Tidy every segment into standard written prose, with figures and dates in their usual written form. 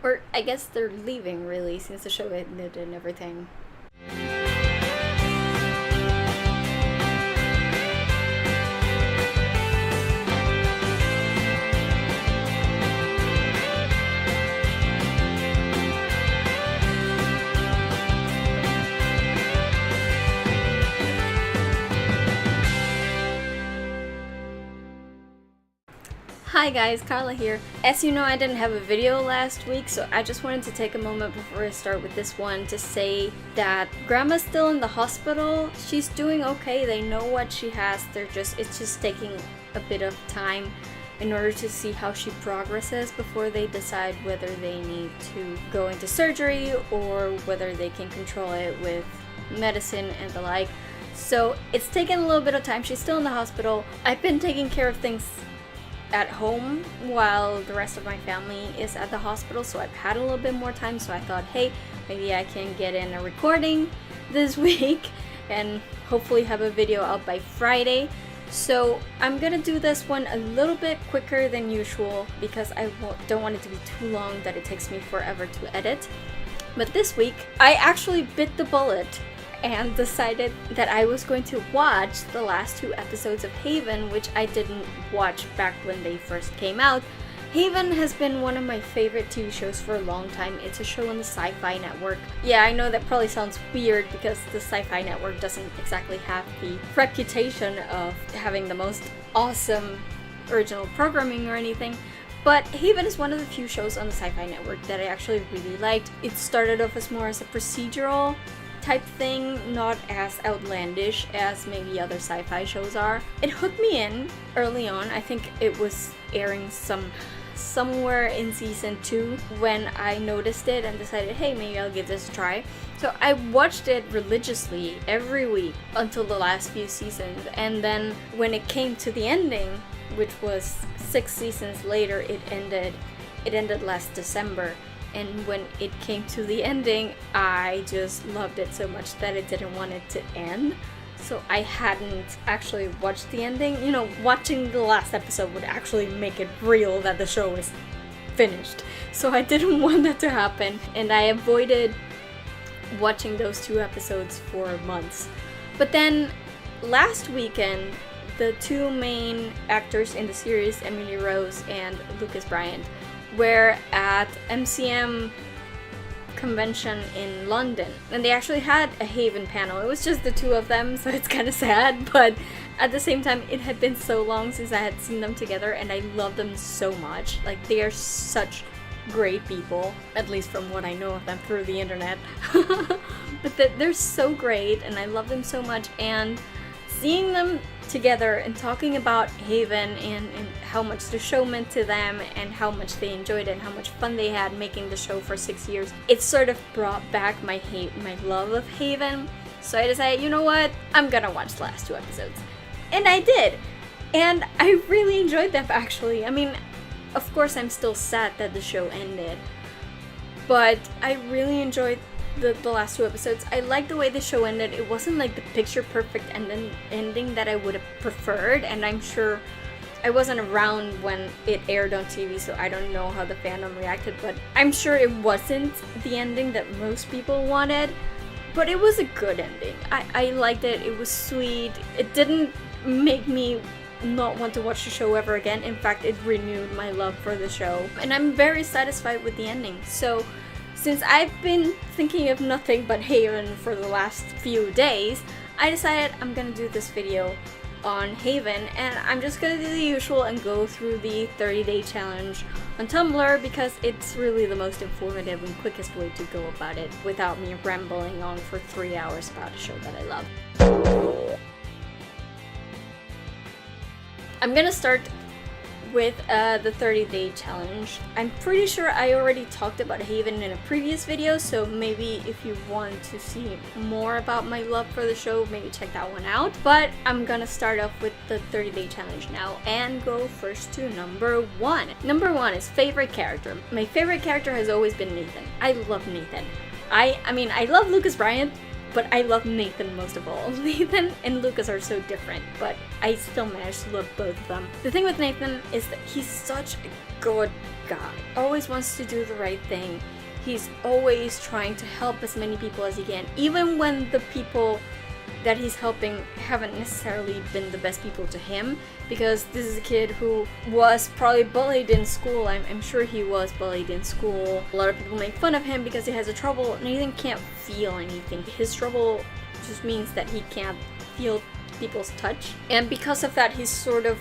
Or I guess they're leaving, really, since the show ended and everything. Hi guys, Carla here. As you know, I didn't have a video last week, so I just wanted to take a moment before I start with this one to say that Grandma's still in the hospital. She's doing okay. They know what she has. It's just taking a bit of time in order to see how she progresses before they decide whether they need to go into surgery or whether they can control it with medicine and the like. So it's taken a little bit of time. She's still in the hospital. I've been taking care of things at home while the rest of my family is at the hospital, so I've had a little bit more time, so I thought, hey, maybe I can get in a recording this week and hopefully have a video out by Friday. So I'm gonna do this one a little bit quicker than usual because I don't want it to be too long that it takes me forever to edit. But this week I actually bit the bullet and decided that I was going to watch the last 2 episodes of Haven, which I didn't watch back when they first came out. Haven has been one of my favorite TV shows for a long time. It's a show on the Sci-Fi Network. Yeah, I know that probably sounds weird because the Sci-Fi Network doesn't exactly have the reputation of having the most awesome original programming or anything. But Haven is one of the few shows on the Sci-Fi Network that I actually really liked. It started off as more as a procedural type thing, not as outlandish as maybe other sci-fi shows are. It hooked me in early on. I think it was airing somewhere in season 2 when I noticed it and decided, hey, maybe I'll give this a try. So I watched it religiously every week until the last few seasons, and then when it came to the ending, which was 6 seasons later, it ended last December. And when it came to the ending, I just loved it so much that I didn't want it to end. So I hadn't actually watched the ending. You know, watching the last episode would actually make it real that the show is finished. So I didn't want that to happen. And I avoided watching those 2 episodes for months. But then last weekend, the 2 main actors in the series, Emily Rose and Lucas Bryant, were at MCM convention in London, and they actually had a Haven panel. It was just the 2 of them, so it's kind of sad, but at the same time it had been so long since I had seen them together, and I love them so much. Like, they are such great people, at least from what I know of them through the internet. But they're so great and I love them so much, and seeing them together and talking about Haven and how much the show meant to them and how much they enjoyed it and how much fun they had making the show for 6 years, it sort of brought back my love of Haven. So I decided, you know what, I'm gonna watch the last 2 episodes. And I did! And I really enjoyed them, actually. I mean, of course I'm still sad that the show ended, but I really enjoyed the last 2 episodes. I liked the way the show ended. It wasn't like the picture perfect ending that I would have preferred, and I'm sure I wasn't around when it aired on TV, so I don't know how the fandom reacted, but I'm sure it wasn't the ending that most people wanted, but it was a good ending. I liked it. It was sweet. It didn't make me not want to watch the show ever again. In fact, it renewed my love for the show, and I'm very satisfied with the ending. So since I've been thinking of nothing but Haven for the last few days, I decided I'm gonna do this video on Haven, and I'm just gonna do the usual and go through the 30-day challenge on Tumblr because it's really the most informative and quickest way to go about it without me rambling on for 3 hours about a show that I love. I'm gonna start with the 30-day challenge. I'm pretty sure I already talked about Haven in a previous video, so maybe if you want to see more about my love for the show, maybe check that one out. But I'm gonna start off with the 30-day challenge now and go first to number 1. Number 1 is favorite character. My favorite character has always been Nathan. I love Nathan. I mean, I love Lucas Bryant, but I love Nathan most of all. Nathan and Lucas are so different, but I still managed to love both of them. The thing with Nathan is that he's such a good guy. Always wants to do the right thing. He's always trying to help as many people as he can, even when the people that he's helping haven't necessarily been the best people to him, because this is a kid who was probably bullied in school. I'm sure he was bullied in school. A lot of people make fun of him because he has a trouble. Nathan can't feel anything. His trouble just means that he can't feel people's touch, and because of that he's sort of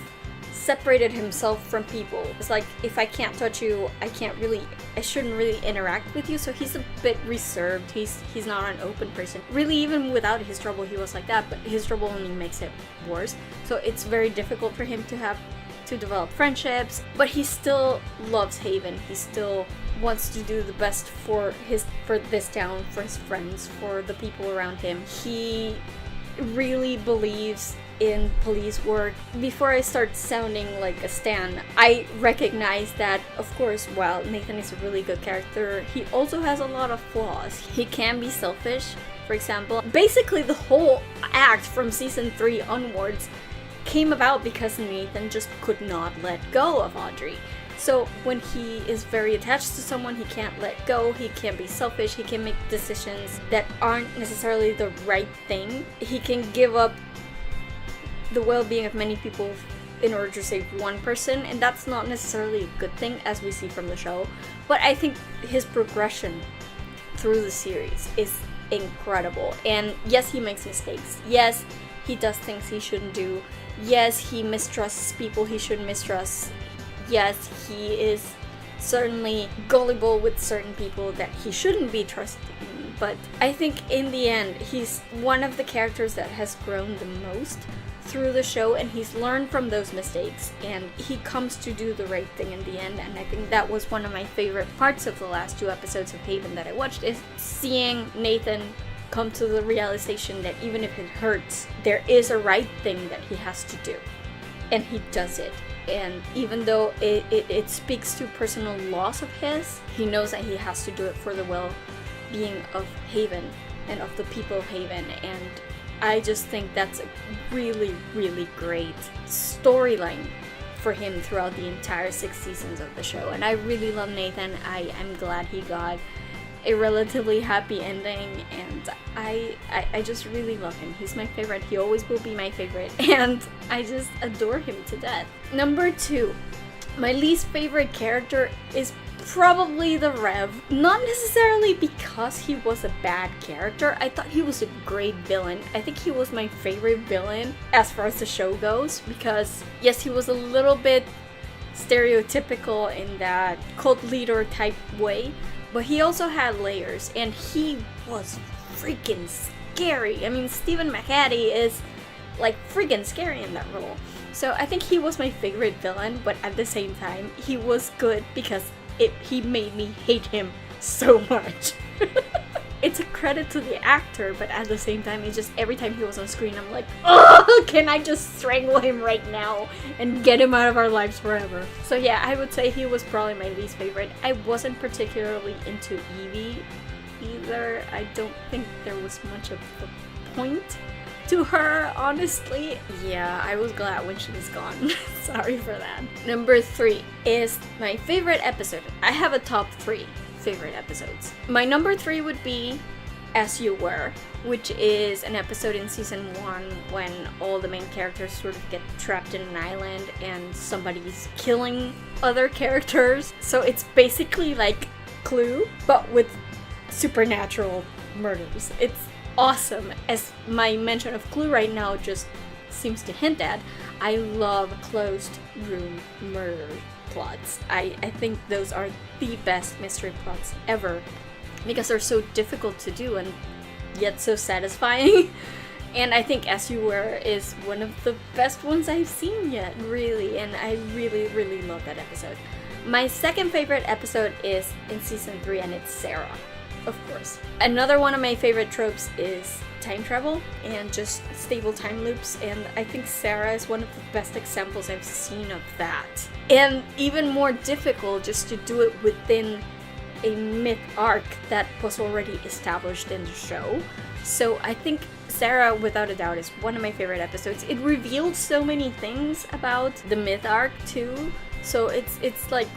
separated himself from people. It's like, if I can't touch you, I shouldn't really interact with you. So he's a bit reserved. He's not an open person. Really, even without his trouble, he was like that, but his trouble only makes it worse. So it's very difficult for him to develop friendships, but he still loves Haven. He still wants to do the best for this town, for his friends, for the people around him. He really believes in police work. Before I start sounding like a stan, I recognize that, of course, while Nathan is a really good character, he also has a lot of flaws. He can be selfish, for example. Basically, the whole act from season 3 onwards came about because Nathan just could not let go of Audrey. So when he is very attached to someone, he can't let go, he can be selfish, he can make decisions that aren't necessarily the right thing. He can give up the well-being of many people in order to save one person, and that's not necessarily a good thing, as we see from the show. But I think his progression through the series is incredible. And yes, he makes mistakes. Yes, he does things he shouldn't do. Yes, he mistrusts people he shouldn't mistrust. Yes, he is certainly gullible with certain people that he shouldn't be trusting. But I think in the end, he's one of the characters that has grown the most through the show, and he's learned from those mistakes, and he comes to do the right thing in the end. And I think that was one of my favorite parts of the last 2 episodes of Haven that I watched, is seeing Nathan come to the realization that even if it hurts, there is a right thing that he has to do, and he does it. And even though it speaks to personal loss of his, he knows that he has to do it for the well-being of Haven and of the people of Haven. And I just think that's a really, really great storyline for him throughout the entire 6 seasons of the show. And I really love Nathan. I am glad he got a relatively happy ending, and I just really love him. He's my favorite. He always will be my favorite, and I just adore him to death. Number 2, my least favorite character is probably the Rev. Not necessarily because he was a bad character. I thought he was a great villain. I think he was my favorite villain as far as the show goes, because yes, he was a little bit stereotypical in that cult leader type way, but he also had layers, and he was freaking scary. I mean, Stephen McHattie is like freaking scary in that role. So I think he was my favorite villain, but at the same time, he was good because he made me hate him so much. It's a credit to the actor, but at the same time, it's just every time he was on screen, I'm like, oh, can I just strangle him right now and get him out of our lives forever? So yeah, I would say he was probably my least favorite. I wasn't particularly into Evie either. I don't think there was much of a point to her, honestly. Yeah, I was glad when she was gone. Sorry for that. Number 3 is my favorite episode. I have a top 3 favorite episodes. My number 3 would be As You Were, which is an episode in season 1 when all the main characters sort of get trapped in an island and somebody's killing other characters. So it's basically like Clue, but with supernatural murders. It's awesome. As my mention of Clue right now just seems to hint at, I love closed room murder plots. I think those are the best mystery plots ever, because they're so difficult to do and yet so satisfying. And I think As You Were is one of the best ones I've seen yet, really, and I really, really love that episode. My second favorite episode is in season 3, and it's Sarah, of course. Another one of my favorite tropes is time travel and just stable time loops, and I think Sarah is one of the best examples I've seen of that. And even more difficult just to do it within a myth arc that was already established in the show. So I think Sarah, without a doubt, is one of my favorite episodes. It revealed so many things about the myth arc too. So it's like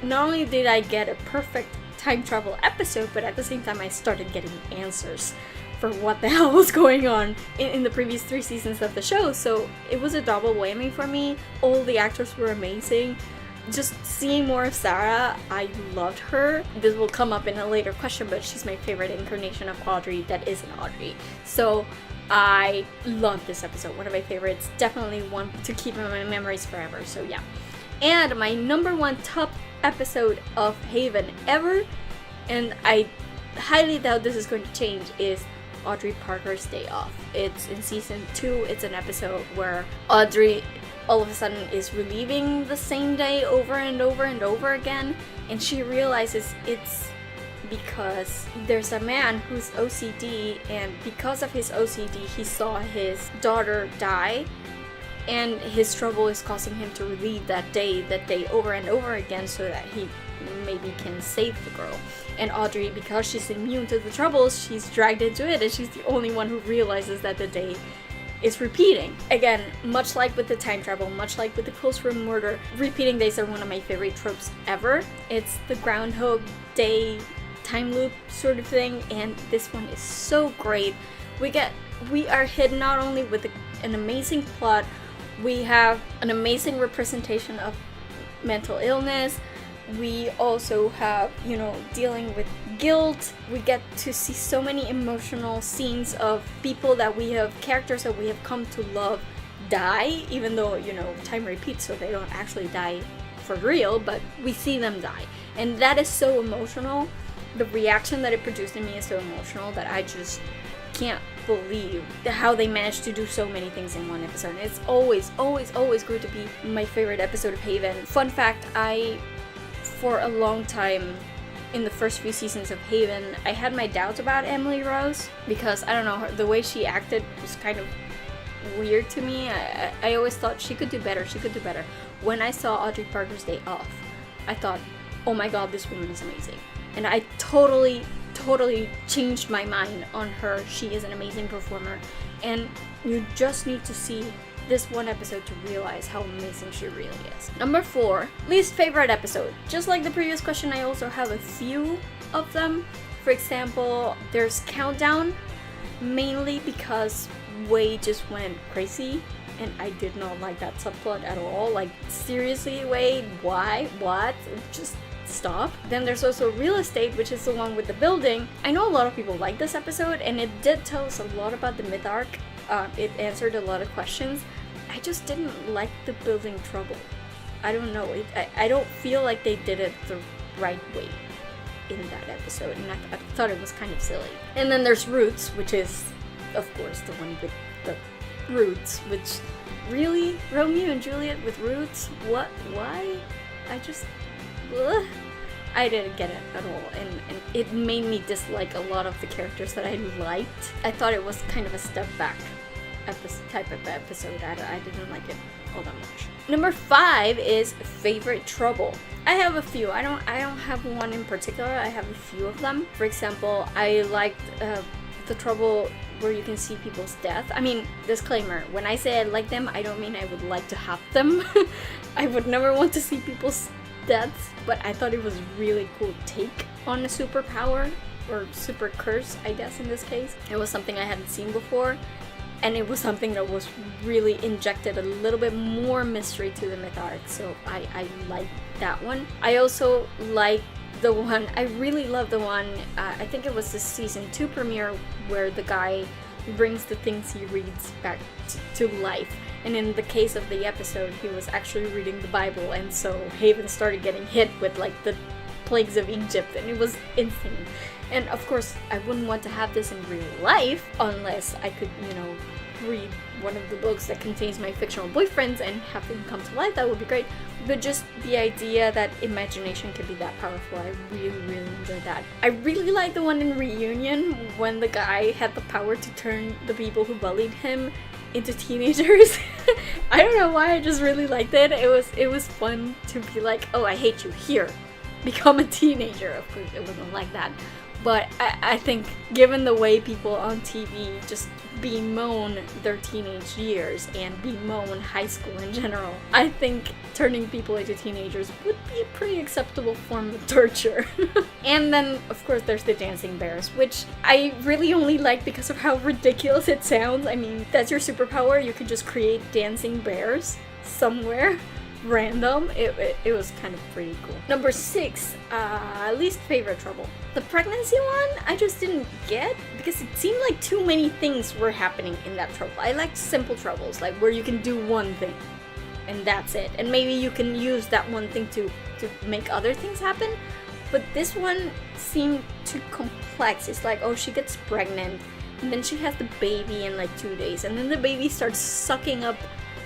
not only did I get a perfect time travel episode, but at the same time I started getting answers for what the hell was going on in the previous 3 seasons of the show. So it was a double whammy for me. All the actors were amazing. Just seeing more of Sarah, I loved her. This will come up in a later question, but she's my favorite incarnation of Audrey that isn't Audrey. So I love this episode. One of my favorites. Definitely one to keep in my memories forever. So yeah. And my number 1 top episode of Haven ever, and I highly doubt this is going to change, is Audrey Parker's Day Off. It's in season 2. It's an episode where Audrey all of a sudden is reliving the same day over and over and over again, and she realizes it's because there's a man who's OCD, and because of his OCD he saw his daughter die, and his trouble is causing him to relive that day over and over again so that he maybe can save the girl. And Audrey, because she's immune to the troubles, she's dragged into it, and she's the only one who realizes that the day is repeating. Again, much like with the time travel, much like with the close room murder, repeating days are one of my favorite tropes ever. It's the Groundhog Day time loop sort of thing, and this one is so great. We are hit not only with an amazing plot, we have an amazing representation of mental illness. We also have, dealing with guilt. We get to see so many emotional scenes of characters that we have come to love die, even though, time repeats, so they don't actually die for real, but we see them die. And that is so emotional. The reaction that it produced in me is so emotional that I just can't believe how they managed to do so many things in one episode. It's always going to be my favorite episode of Haven. Fun fact, for a long time in the first few seasons of Haven, I had my doubts about Emily Rose because, I don't know, the way she acted was kind of weird to me. I always thought she could do better. When I saw Audrey Parker's Day Off, I thought, oh my god, this woman is amazing. And I totally changed my mind on her. She is an amazing performer, and you just need to see this one episode to realize how amazing she really is. Number 4, least favorite episode. Just like the previous question, I also have a few of them. For example, there's Countdown, mainly because Wei just went crazy, and I did not like that subplot at all. Like, seriously, Wei, why? What? Just stop. Then there's also Real Estate, which is the one with the building. I know a lot of people like this episode, and it did tell us a lot about the myth arc. It answered a lot of questions. I just didn't like the building trouble. I don't know. I don't feel like they did it the right way in that episode, and I thought it was kind of silly. And then there's Roots, which is, of course, the one with the roots, which, really? Romeo and Juliet with roots? What? Why? I didn't get it at all, and it made me dislike a lot of the characters that I liked. I thought it was kind of a step back type of episode. I didn't like it all that much. Number 5 is favorite trouble. I have a few. I don't have one in particular. I have a few of them. For example, I liked the trouble where you can see people's death. I mean, disclaimer, when I say I like them, I don't mean I would like to have them. I would never want to see people's deaths, but I thought it was a really cool take on a superpower, or super curse, I guess in this case. It was something I hadn't seen before, and it was something that was really injected a little bit more mystery to the myth arc, so I liked that one. I also like the one, I really love the one, I think it was the season 2 premiere, where the guy brings the things he reads back to life. And in the case of the episode, he was actually reading the Bible, and so Haven started getting hit with like the plagues of Egypt, and it was insane. And of course, I wouldn't want to have this in real life unless I could, read one of the books that contains my fictional boyfriends and have them come to life. That would be great. But just the idea that imagination can be that powerful, I really enjoyed that. I really like the one in Reunion when the guy had the power to turn the people who bullied him into teenagers. I don't know why, I just really liked it. It was fun to be like, oh, I hate you, here, become a teenager. Of course it wasn't like that, But I think given the way people on TV just bemoan their teenage years and bemoan high school in general, I think turning people into teenagers would be a pretty acceptable form of torture. And then, of course, there's the dancing bears, which I really only like because of how ridiculous it sounds. I mean, that's your superpower. You could just create dancing bears somewhere. Random. It was kind of pretty cool. Number 6, least favorite trouble. The pregnancy one, I just didn't get because it seemed like too many things were happening in that trouble. I liked simple troubles, like where you can do one thing and that's it. And maybe you can use that one thing to make other things happen. But this one seemed too complex. It's like, oh, she gets pregnant and then she has the baby in like 2 days and then the baby starts sucking up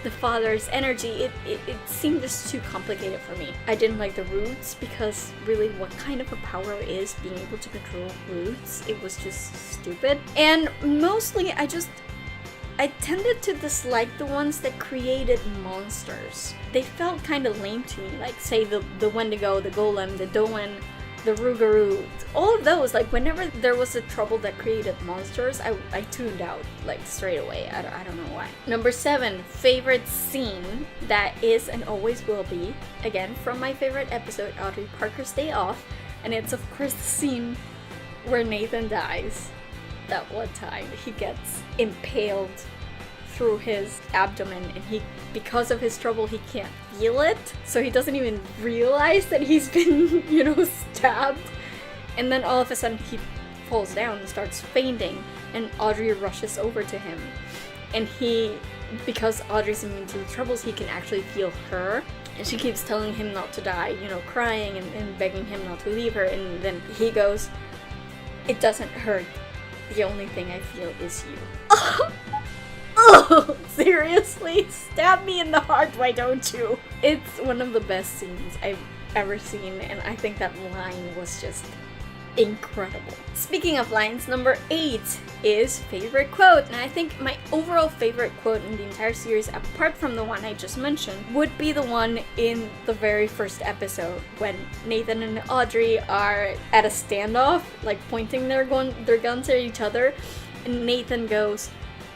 the father's energy. It seemed just too complicated for me. I didn't like the roots because really what kind of a power is being able to control roots? It was just stupid. And mostly I tended to dislike the ones that created monsters. They felt kind of lame to me, like say the Wendigo, the Golem, the Doen, the Rougarou, all of those. Like whenever there was a trouble that created monsters, I tuned out like straight away. I don't know why. Number 7, favorite scene that is and always will be, again from my favorite episode, Audrey Parker's Day Off, and it's of course the scene where Nathan dies. That one time he gets impaled through his abdomen and because of his trouble he can't feel it, so he doesn't even realize that he's been, stabbed, and then all of a sudden he falls down and starts fainting and Audrey rushes over to him, and because Audrey's immune to the troubles, he can actually feel her, and she keeps telling him not to die, crying and begging him not to leave her, and then he goes, "It doesn't hurt, the only thing I feel is you." Oh, seriously? Stab me in the heart, why don't you? It's one of the best scenes I've ever seen, and I think that line was just incredible. Speaking of lines, number 8 is favorite quote, and I think my overall favorite quote in the entire series, apart from the one I just mentioned, would be the one in the very first episode when Nathan and Audrey are at a standoff, like pointing their guns at each other, and Nathan goes,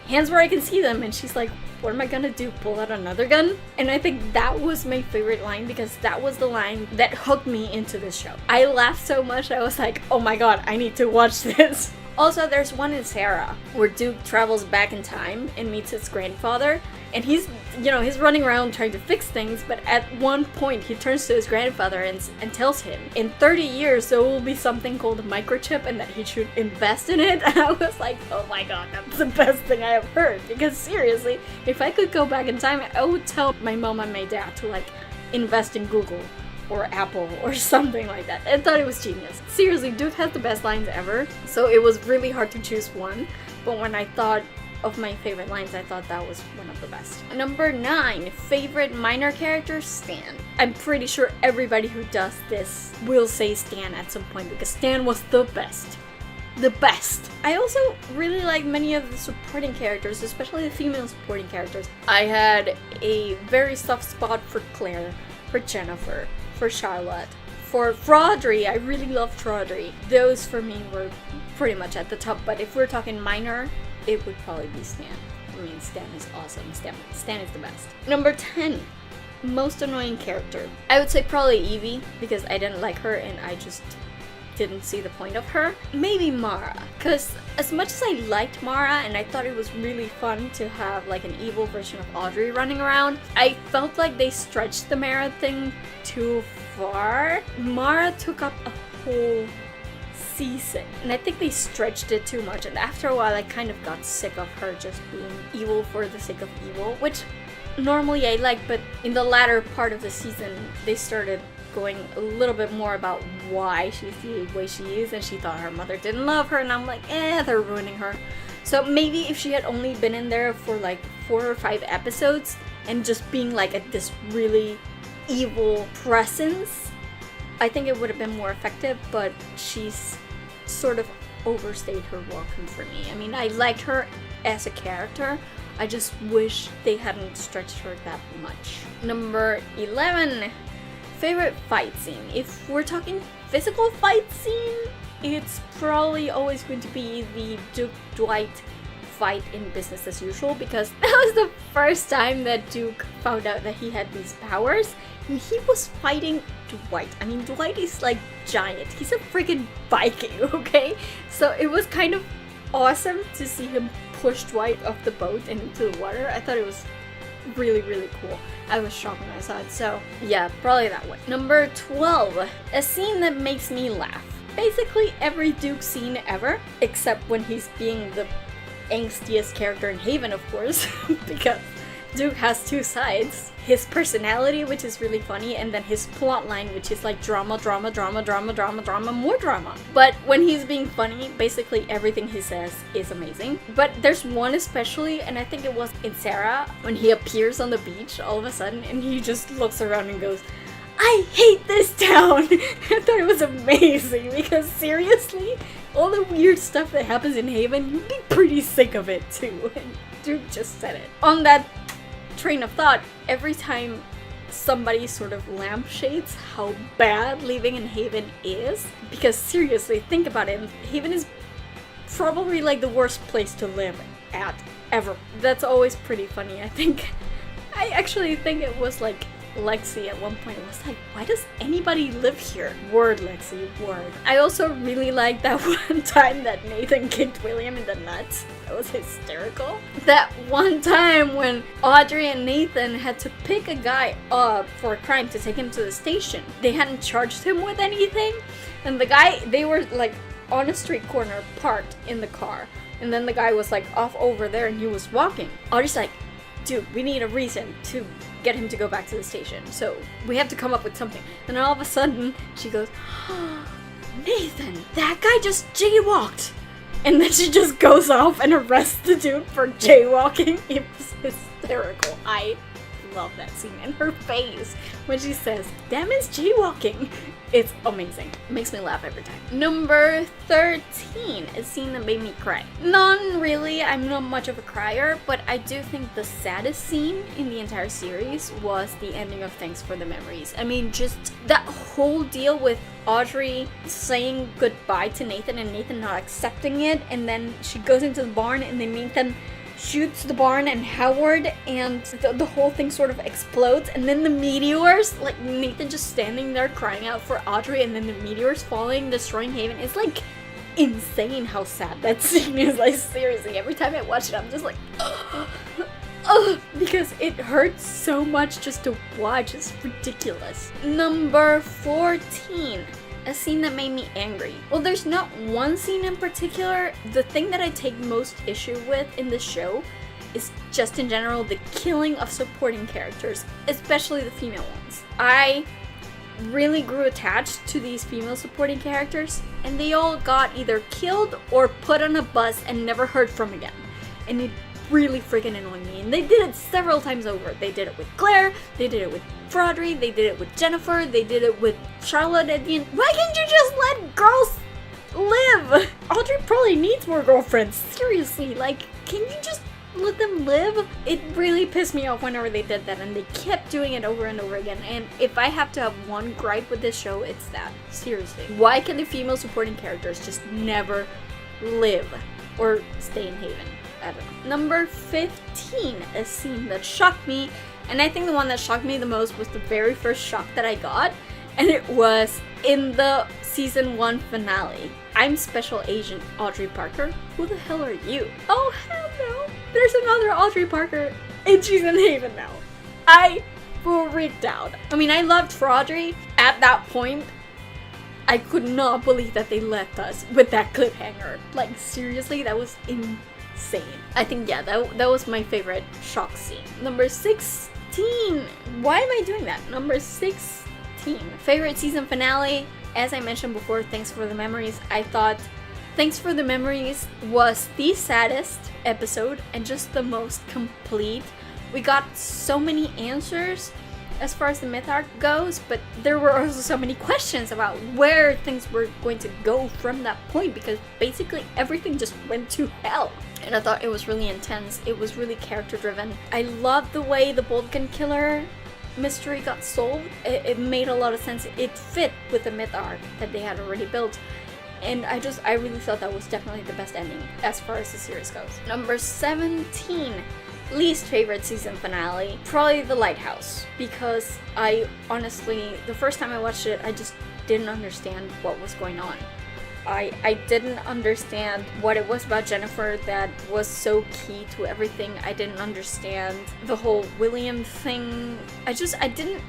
"Hands where I can see them," and she's like, "What am I gonna do, pull out another gun?" And I think that was my favorite line because that was the line that hooked me into this show. I laughed so much, I was like, oh my god, I need to watch this. Also, there's one in Sarah where Duke travels back in time and meets his grandfather, and he's running around trying to fix things, but at one point he turns to his grandfather and tells him in 30 years there will be something called a microchip and that he should invest in it. And I was like, oh my god, that's the best thing I have heard, because seriously, if I could go back in time, I would tell my mom and my dad to invest in Google or Apple or something like that. I thought it was genius. Seriously, Duke has the best lines ever, so it was really hard to choose one, but when I thought of my favorite lines, I thought that was one of the best. Number 9, favorite minor character, Stan. I'm pretty sure everybody who does this will say Stan at some point because Stan was the best. The best! I also really like many of the supporting characters, especially the female supporting characters. I had a very soft spot for Claire, for Jennifer, for Charlotte, for Audrey. I really loved Audrey. Those for me were pretty much at the top, but if we're talking minor, it would probably be Stan. I mean, Stan is awesome. Stan is the best. Number 10, most annoying character. I would say probably Evie, because I didn't like her and I just didn't see the point of her. Maybe Mara, because as much as I liked Mara and I thought it was really fun to have an evil version of Audrey running around, I felt like they stretched the Mara thing too far. Mara took up a whole season, and I think they stretched it too much, and after a while I kind of got sick of her just being evil for the sake of evil, which normally I like, but in the latter part of the season they started going a little bit more about why she's the way she is, and she thought her mother didn't love her, and I'm like, they're ruining her. So maybe if she had only been in there for 4 or 5 episodes and just being this really evil presence, I think it would have been more effective, but she's sort of overstayed her welcome for me. I mean, I liked her as a character, I just wish they hadn't stretched her that much. Number 11, favorite fight scene. If we're talking physical fight scene, it's probably always going to be the Duke Dwight fight in Business as Usual, because that was the first time that Duke found out that he had these powers, and he was fighting Dwight. I mean, Dwight is like giant. He's a freaking Viking, okay? So it was kind of awesome to see him push Dwight off the boat and into the water. I thought it was really, really cool. I was shocked when I saw it. So yeah, probably that one. Number 12, a scene that makes me laugh. Basically every Duke scene ever, except when he's being the angstiest character in Haven, of course, because Duke has two sides. His personality, which is really funny, and then his plotline, which is like drama, drama, drama, drama, drama, drama, more drama. But when he's being funny, basically everything he says is amazing. But there's one especially, and I think it was in Sarah, when he appears on the beach all of a sudden, and he just looks around and goes, "I hate this town!" I thought it was amazing, because seriously, all the weird stuff that happens in Haven, you'd be pretty sick of it too. And Duke just said it. On that train of thought, every time somebody sort of lampshades how bad living in Haven is, because seriously, think about it, Haven is probably like the worst place to live at ever. That's always pretty funny. I actually think it was like Lexi at one point was like, why does anybody live here? Word, Lexi, word. I also really liked that one time that Nathan kicked William in the nuts. That was hysterical. That one time when Audrey and Nathan had to pick a guy up for a crime to take him to the station. They hadn't charged him with anything, and the guy, they were like on a street corner parked in the car, and then the guy was like off over there and he was walking. Audrey's like, dude, we need a reason to get him to go back to the station, so we have to come up with something. And all of a sudden she goes, oh, Nathan, that guy just jaywalked. And then she just goes off and arrests the dude for jaywalking. It was hysterical. I love that scene, and her face when she says, "That man's jaywalking." It's amazing. It makes me laugh every time. Number 13, a scene that made me cry. None really, I'm not much of a crier, but I do think the saddest scene in the entire series was the ending of Thanks for the Memories. I mean, just that whole deal with Audrey saying goodbye to Nathan and Nathan not accepting it, and then she goes into the barn and then Nathan shoots the barn and Howard, and the whole thing sort of explodes, and then the meteors, like Nathan just standing there crying out for Audrey, and then the meteors falling, destroying Haven. It's like insane how sad that scene is. Like seriously, every time I watch it, I'm just like, because it hurts so much just to watch. It's ridiculous. Number 14. A scene that made me angry. Well, there's not one scene in particular. The thing that I take most issue with in the show is just in general the killing of supporting characters, especially the female ones. I really grew attached to these female supporting characters, and they all got either killed or put on a bus and never heard from again. And it really freaking annoyed me. And they did it several times over. They did it with Claire, they did it with Audrey, they did it with Jennifer, they did it with Charlotte at the end. Why can't you just let girls live? Audrey probably needs more girlfriends. Seriously, like, can you just let them live? It really pissed me off whenever they did that, and they kept doing it over and over again. And if I have to have one gripe with this show, it's that. Seriously. Why can the female supporting characters just never live or stay in Haven? I don't know. Number 15, a scene that shocked me, and I think the one that shocked me the most was the very first shock that I got, and it was in the season 1 finale. I'm Special Agent Audrey Parker. Who the hell are you? Oh hell no! There's another Audrey Parker, and she's in Haven now. I freaked out. I mean, I loved Audrey at that point. I could not believe that they left us with that cliffhanger. Like seriously, that was insane. I think, yeah, that was my favorite shock scene. Number 16. Why am I doing that? Number 16. Favorite season finale. As I mentioned before, Thanks for the Memories. I thought Thanks for the Memories was the saddest episode and just the most complete. We got so many answers as far as the myth arc goes, but there were also so many questions about where things were going to go from that point, because basically everything just went to hell. And I thought it was really intense. It was really character driven. I loved the way the Boltgun killer mystery got solved. It made a lot of sense. It fit with the myth arc that they had already built. And I really thought that was definitely the best ending as far as the series goes. Number 17, least favorite season finale, probably The Lighthouse, because I honestly, the first time I watched it, I just didn't understand what was going on. I didn't understand what it was about Jennifer that was so key to everything. I didn't understand the whole William thing. I didn't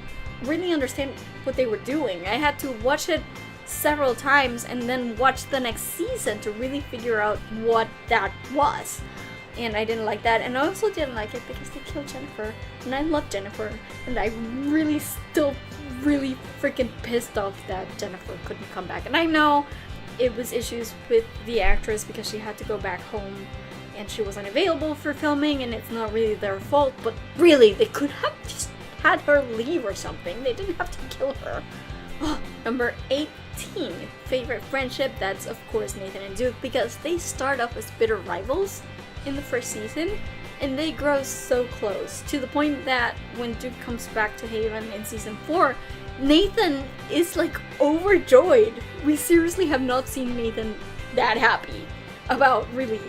really understand what they were doing. I had to watch it several times and then watch the next season to really figure out what that was. And I didn't like that, and I also didn't like it because they killed Jennifer, and I love Jennifer, and I'm really still really freaking pissed off that Jennifer couldn't come back. And I know it was issues with the actress because she had to go back home and she wasn't available for filming, and it's not really their fault, but really, they could have just had her leave or something. They didn't have to kill her. Oh, number 18, favorite friendship, that's of course Nathan and Duke, because they start off as bitter rivals in the first season, and they grow so close to the point that when Duke comes back to Haven in season 4, Nathan is like overjoyed. We seriously have not seen Nathan that happy about really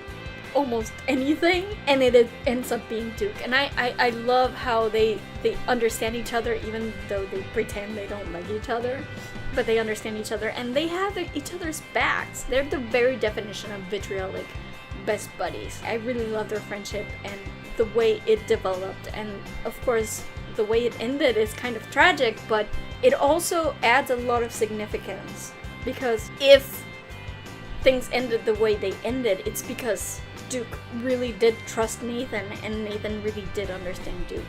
almost anything, and it ends up being Duke. And I love how they understand each other, even though they pretend they don't like each other, but they understand each other and they have each other's backs. They're the very definition of vitriolic best buddies. I really love their friendship and the way it developed, and of course the way it ended is kind of tragic, but it also adds a lot of significance, because if things ended the way they ended, it's because Duke really did trust Nathan and Nathan really did understand Duke,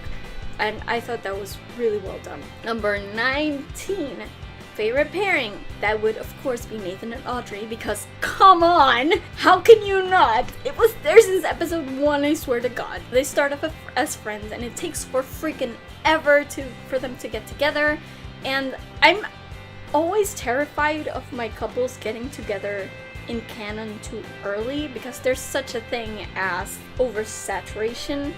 and I thought that was really well done. Number 19, favorite pairing, that would of course be Nathan and Audrey, because come on, how can you not? It was there since episode 1, I swear to God. They start off as friends and it takes for freaking ever for them to get together, and I'm always terrified of my couples getting together in canon too early, because there's such a thing as oversaturation.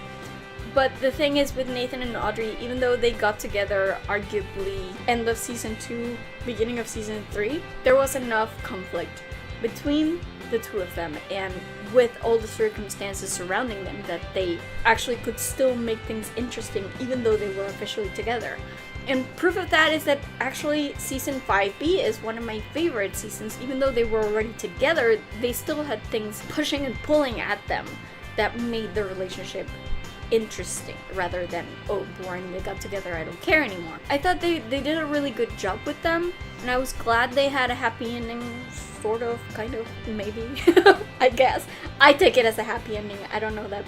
But the thing is with Nathan and Audrey, even though they got together arguably end of season 2, beginning of season 3, there was enough conflict between the two of them and with all the circumstances surrounding them that they actually could still make things interesting even though they were officially together. And proof of that is that actually season 5B is one of my favorite seasons. Even though they were already together, they still had things pushing and pulling at them that made the relationship interesting rather than, oh, boring, they got together, I don't care anymore. I thought they did a really good job with them, and I was glad they had a happy ending, sort of, kind of, maybe. I guess. I take it as a happy ending. I don't know that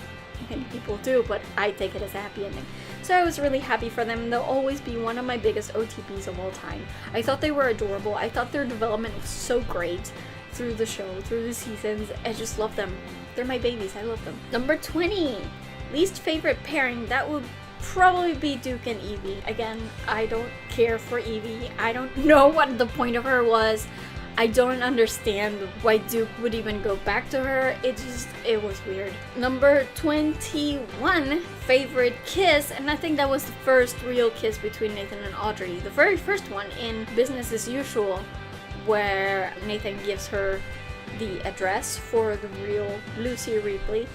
many people do, but I take it as a happy ending. So I was really happy for them. They'll always be one of my biggest OTPs of all time. I thought they were adorable. I thought their development was so great through the show, through the seasons. I just love them. They're my babies. I love them. Number 20. Least favorite pairing, that would probably be Duke and Evie. Again, I don't care for Evie. I don't know what the point of her was. I don't understand why Duke would even go back to her. It was weird. Number 21, favorite kiss, and I think that was the first real kiss between Nathan and Audrey. The very first one in Business as Usual, where Nathan gives her the address for the real Lucy Ripley,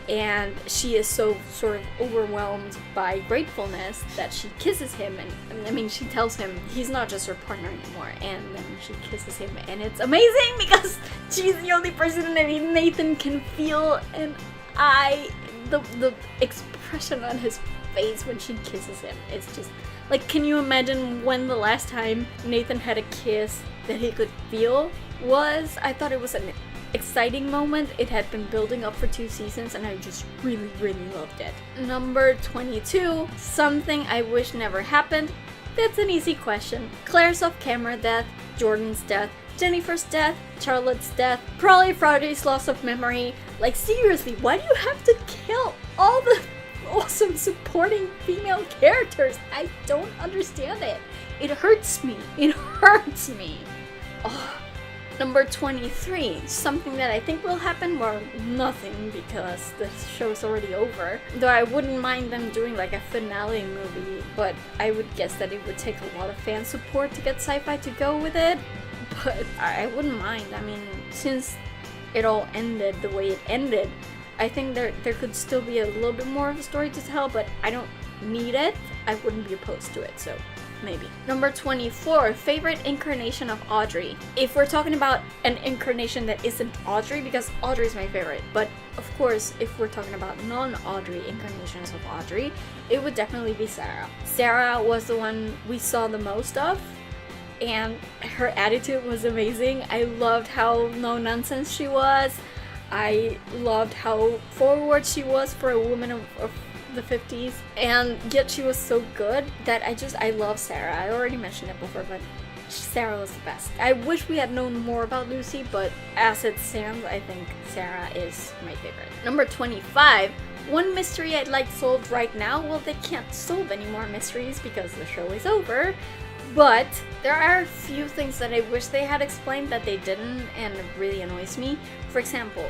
and she is so sort of overwhelmed by gratefulness that she kisses him, and I mean, she tells him he's not just her partner anymore, and then she kisses him, and it's amazing because she's the only person that Nathan can feel, and the expression on his face when she kisses him, it's just like, can you imagine when the last time Nathan had a kiss that he could feel was? I thought it was an exciting moment. It had been building up for 2 seasons and I just really, really loved it. Number 22, something I wish never happened. That's an easy question. Claire's off-camera death, Jordan's death, Jennifer's death, Charlotte's death, probably Friday's loss of memory. Like, seriously, why do you have to kill all the awesome supporting female characters? I don't understand it. It hurts me. It hurts me. Oh. Number 23, something that I think will happen, well, nothing, because the show's already over. Though I wouldn't mind them doing like a finale movie, but I would guess that it would take a lot of fan support to get Sci-Fi to go with it. but I wouldn't mind. I mean, since it all ended the way it ended, I think there could still be a little bit more of a story to tell, but I don't need it. I wouldn't be opposed to it, so maybe. Number 24, favorite incarnation of Audrey. If we're talking about an incarnation that isn't Audrey, because Audrey is my favorite, but of course, if we're talking about non-Audrey incarnations of Audrey, it would definitely be Sarah. Sarah was the one we saw the most of, and her attitude was amazing. I loved how no-nonsense she was. I loved how forward she was for a woman of the 50s, and yet she was so good that I love Sarah. I already mentioned it before, but Sarah was the best. I wish we had known more about Lucy, but as it stands, I think Sarah is my favorite. Number 25, one mystery I'd like solved right now. Well, they can't solve any more mysteries because the show is over, but there are a few things that I wish they had explained that they didn't, and it really annoys me. For example,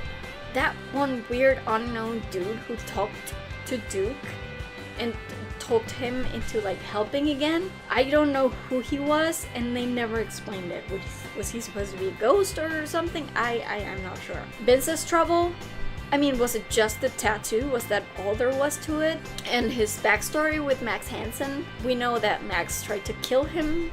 that one weird unknown dude who talked to Duke and talked him into like helping again. I don't know who he was, and they never explained it. Was he supposed to be a ghost or something? I'm not sure. Vince's trouble, I mean, was it just the tattoo? Was that all there was to it? And his backstory with Max Hansen, we know that Max tried to kill him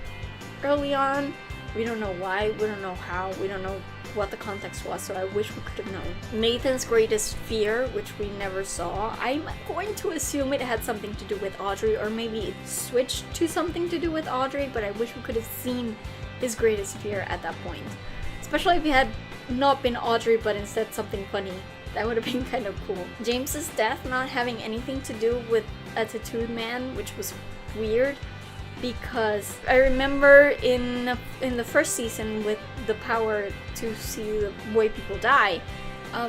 early on. We don't know why, we don't know how, we don't know what the context was, so I wish we could have known. Nathan's greatest fear, which we never saw, I'm going to assume it had something to do with Audrey, or maybe it switched to something to do with Audrey, but I wish we could have seen his greatest fear at that point. Especially if it had not been Audrey, but instead something funny. That would have been kind of cool. James's death not having anything to do with a tattooed man, which was weird. Because I remember in the first season with the power to see the way people die,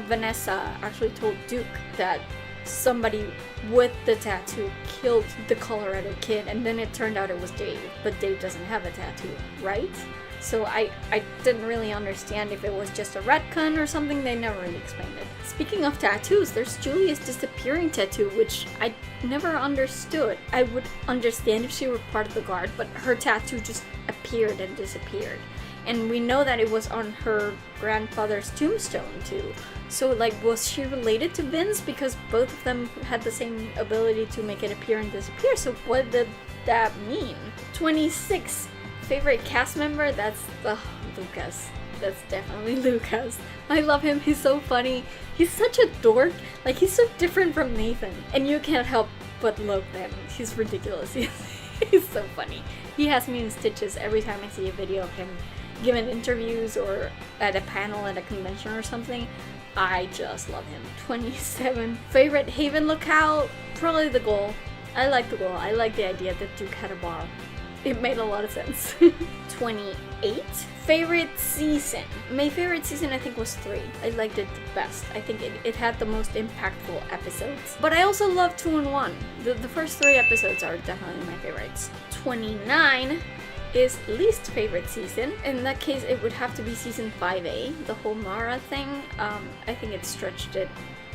Vanessa actually told Duke that somebody with the tattoo killed the Colorado kid, and then it turned out it was Dave, but Dave doesn't have a tattoo, right? So I didn't really understand if it was just a retcon or something. They never really explained it. Speaking of tattoos, there's Julia's disappearing tattoo, which I never understood. I would understand if she were part of the guard, but her tattoo just appeared and disappeared. And we know that it was on her grandfather's tombstone too. So like, was she related to Vince? Because both of them had the same ability to make it appear and disappear. So what did that mean? 26. Favorite cast member? That's Lucas. That's definitely Lucas. I love him. He's so funny. He's such a dork. Like, he's so different from Nathan. And you can't help but love him. He's ridiculous. He's so funny. He has me in stitches every time I see a video of him giving interviews or at a panel at a convention or something. I just love him. 27. Favorite Haven locale? Probably the goal. I like the goal. I like the idea that Duke had a bar. It made a lot of sense. 28. Favorite season. My favorite season, I think, was 3. I liked it the best. I think it had the most impactful episodes. But I also love 2 and 1. The first 3 episodes are definitely my favorites. 29 is least favorite season. In that case, it would have to be season 5A, the whole Mara thing. I think it stretched it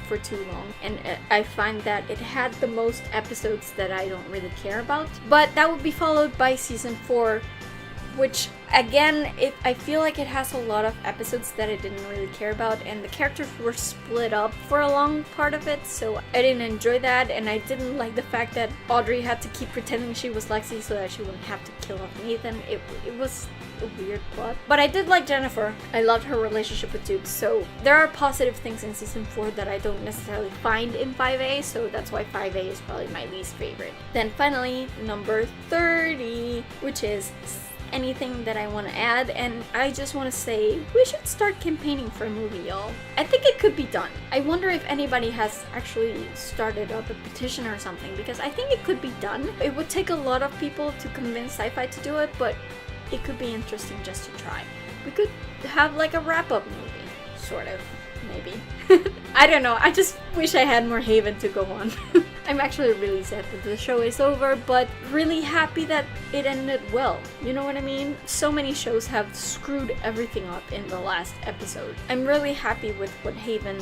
for too long, and I find that it had the most episodes that I don't really care about. But that would be followed by season 4, which again, I feel like it has a lot of episodes that I didn't really care about, and the characters were split up for a long part of it, so I didn't enjoy that. And I didn't like the fact that Audrey had to keep pretending she was Lexi so that she wouldn't have to kill off Nathan. It was a weird plot. But I did like Jennifer. I loved her relationship with Duke, so there are positive things in season 4 that I don't necessarily find in 5A, so that's why 5A is probably my least favorite. Then finally, number 30, which is anything that I want to add, and I just want to say we should start campaigning for a movie, y'all. I think it could be done. I wonder if anybody has actually started up a petition or something, because I think it could be done. It would take a lot of people to convince Sci-Fi to do it, but it could be interesting just to try. We could have like a wrap-up movie, sort of, maybe. I don't know, I just wish I had more Haven to go on. I'm actually really sad that the show is over, but really happy that it ended well. You know what I mean? So many shows have screwed everything up in the last episode. I'm really happy with what Haven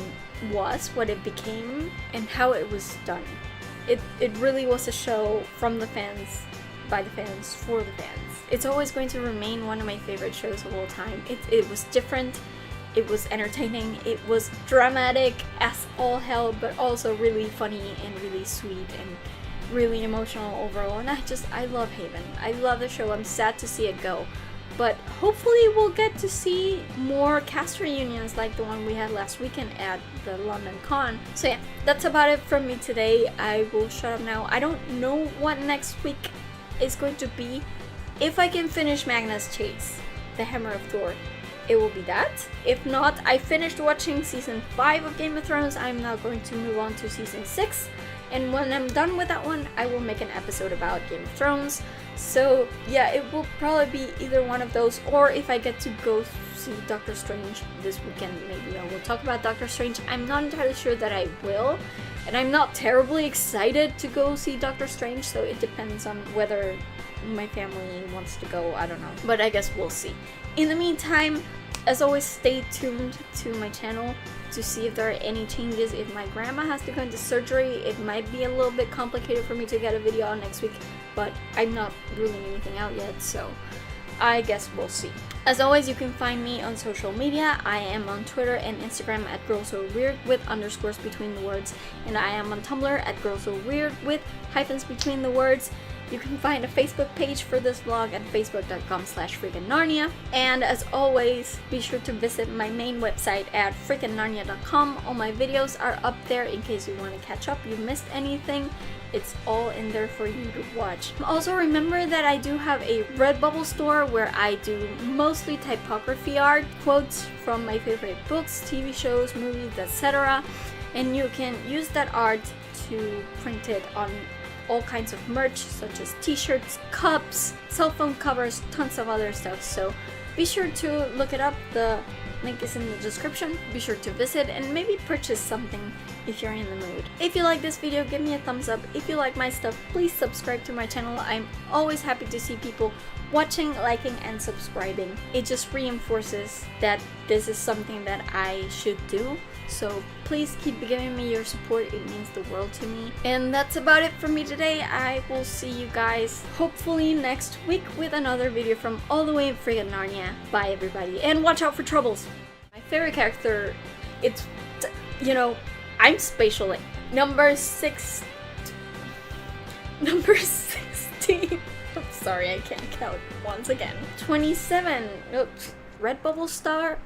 was, what it became, and how it was done. It really was a show from the fans by the fans, for the fans. It's always going to remain one of my favorite shows of all time. It was different, it was entertaining, it was dramatic as all hell, but also really funny and really sweet and really emotional overall. And I love Haven. I love the show. I'm sad to see it go. But hopefully we'll get to see more cast reunions like the one we had last weekend at the London Con. So yeah, that's about it from me today. I will shut up now. I don't know what next week is going to be. If I can finish Magnus Chase, the Hammer of Thor, it will be that. If not, I finished watching season 5 of Game of Thrones. I'm now going to move on to season 6. And when I'm done with that one, I will make an episode about Game of Thrones. So yeah, it will probably be either one of those, or if I get to go see Doctor Strange this weekend, maybe I will talk about Doctor Strange. I'm not entirely sure that I will, and I'm not terribly excited to go see Doctor Strange, so it depends on whether my family wants to go, I don't know. But I guess we'll see. In the meantime, as always, stay tuned to my channel to see if there are any changes. If my grandma has to go into surgery, it might be a little bit complicated for me to get a video out next week, but I'm not ruling anything out yet, so I guess we'll see. As always, you can find me on social media. I am on Twitter and Instagram at GirlSoWeird with underscores between the words, and I am on Tumblr at GirlSoWeird with hyphens between the words. You can find a Facebook page for this vlog at facebook.com/FreakingNarnia. And as always, be sure to visit my main website at FreakingNarnia.com. All my videos are up there in case you want to catch up, you missed anything. It's all in there for you to watch. Also remember that I do have a Redbubble store where I do mostly typography art, quotes from my favorite books, TV shows, movies, etc. And you can use that art to print it on all kinds of merch, such as t-shirts, cups, cell phone covers, tons of other stuff. So be sure to look it up. The link is in the description. Be sure to visit and maybe purchase something if you're in the mood. If you like this video, give me a thumbs up. If you like my stuff, please subscribe to my channel. I'm always happy to see people watching, liking, and subscribing. It just reinforces that this is something that I should do. So please keep giving me your support. It means the world to me. And that's about it for me today. I will see you guys hopefully next week with another video from all the way in friggin' Narnia. Bye everybody, and watch out for troubles. My favorite character, it's, you know, I'm spatial. Number 16. I'm sorry, I can't count once again. 27. Oops. Redbubble star.